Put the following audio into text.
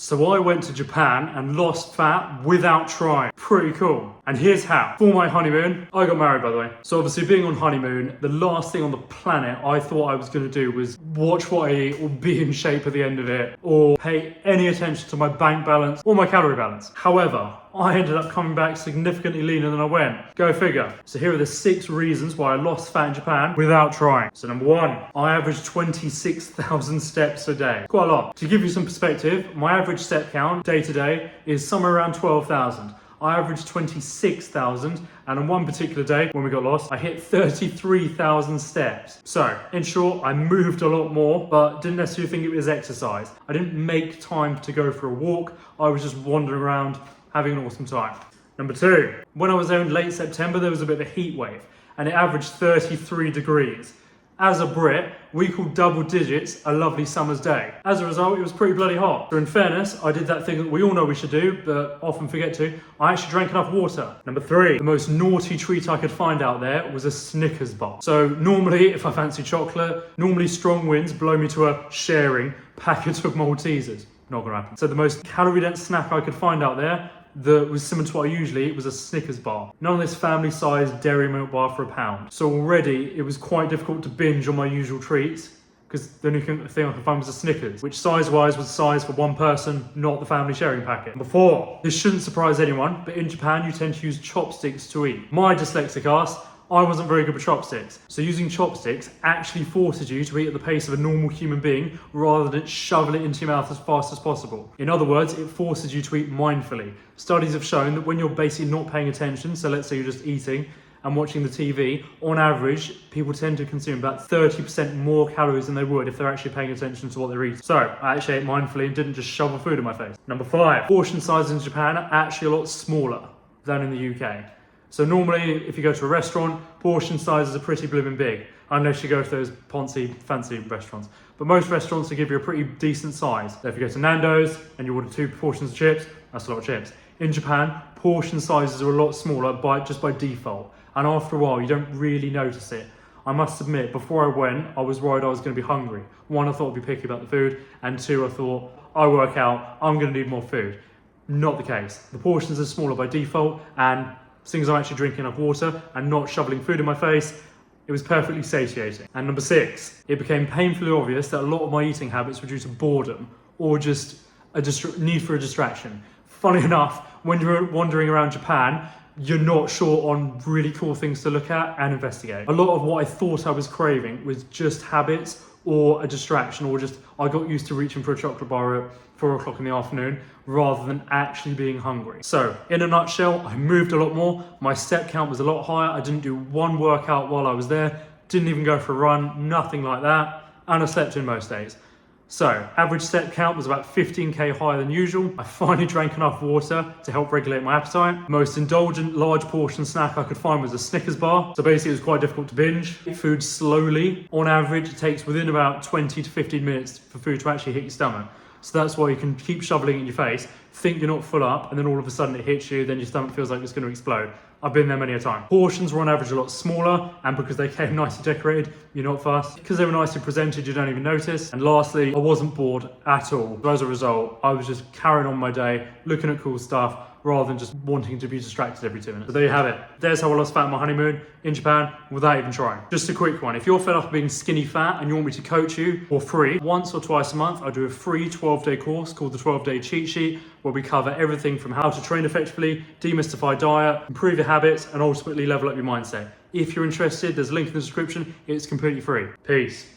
So I went to Japan and lost fat without trying. Pretty cool. And here's how. For my honeymoon, I got married, by the way. So obviously being on honeymoon, the last thing on the planet I thought I was going to do was watch what I eat or be in shape at the end of it or pay any attention to my bank balance or my calorie balance. However, I ended up coming back significantly leaner than I went. Go figure. So here are the 6 reasons why I lost fat in Japan without trying. So number 1, I averaged 26,000 steps a day. Quite a lot. To give you some perspective, my average step count day to day is somewhere around 12,000. I averaged 26,000, and on one particular day when we got lost, I hit 33,000 steps. So, in short, I moved a lot more, but didn't necessarily think it was exercise. I didn't make time to go for a walk. I was just wandering around, having an awesome time. Number 2, when I was there in late September, there was a bit of a heat wave, and it averaged 33 degrees. As a Brit, we call double digits a lovely summer's day. As a result, it was pretty bloody hot. So in fairness, I did that thing that we all know we should do, but often forget to. I actually drank enough water. Number 3, the most naughty treat I could find out there was a Snickers bar. So normally, if I fancy chocolate, normally strong winds blow me to a sharing packet of Maltesers. Not gonna happen. So the most calorie-dense snack I could find out there that was similar to what I usually eat was a Snickers bar. None of this family-sized dairy milk bar for £1. So already it was quite difficult to binge on my usual treats because the only thing I could find was a Snickers, which size-wise was size for one person, not the family sharing packet. Number 4, this shouldn't surprise anyone, but in Japan you tend to use chopsticks to eat. My dyslexic ass, I wasn't very good with chopsticks. So using chopsticks actually forces you to eat at the pace of a normal human being rather than shovel it into your mouth as fast as possible. In other words, it forces you to eat mindfully. Studies have shown that when you're basically not paying attention, so let's say you're just eating and watching the TV, on average, people tend to consume about 30% more calories than they would if they're actually paying attention to what they're eating. So I actually ate mindfully and didn't just shovel food in my face. Number 5, portion sizes in Japan are actually a lot smaller than in the UK. So normally, if you go to a restaurant, portion sizes are pretty blooming big, unless you go to those poncy, fancy restaurants. But most restaurants will give you a pretty decent size. So if you go to Nando's and you order 2 portions of chips, that's a lot of chips. In Japan, portion sizes are a lot smaller just by default. And after a while, you don't really notice it. I must admit, before I went, I was worried I was going to be hungry. 1, I thought I'd be picky about the food. And 2, I thought, I work out, I'm going to need more food. Not the case. The portions are smaller by default, and since I'm actually drinking enough water and not shoveling food in my face, it was perfectly satiating. And number 6, it became painfully obvious that a lot of my eating habits were due to boredom or just a need for a distraction. Funny enough, when you're wandering around Japan, you're not sure on really cool things to look at and investigate. A lot of what I thought I was craving was just habits or a distraction, or just I got used to reaching for a chocolate bar at 4 o'clock in the afternoon rather than actually being hungry. So in a nutshell, I moved a lot more. My step count was a lot higher. I didn't do one workout while I was there. Didn't even go for a run, nothing like that. And I slept in most days. So average step count was about 15k higher than usual. I finally drank enough water to help regulate my appetite. Most indulgent large portion snack I could find was a Snickers bar. So basically it was quite difficult to binge. Eat food slowly. On average, it takes within about 20 to 15 minutes for food to actually hit your stomach. So that's why you can keep shoveling it in your face, think you're not full up, and then all of a sudden it hits you, then your stomach feels like it's going to explode. I've been there many a time. Portions were on average a lot smaller, and because they came nicely decorated, you're not fussed. Because they were nicely presented, you don't even notice. And lastly, I wasn't bored at all. So as a result, I was just carrying on my day, looking at cool stuff, rather than just wanting to be distracted every 2 minutes. So there you have it. There's how I lost fat on my honeymoon in Japan without even trying. Just a quick one. If you're fed up of being skinny fat and you want me to coach you for free, once or twice a month, I do a free 12-day course called the 12-Day Cheat Sheet, where we cover everything from how to train effectively, demystify diet, improve your habits, and ultimately level up your mindset. If you're interested, there's a link in the description. It's completely free. Peace.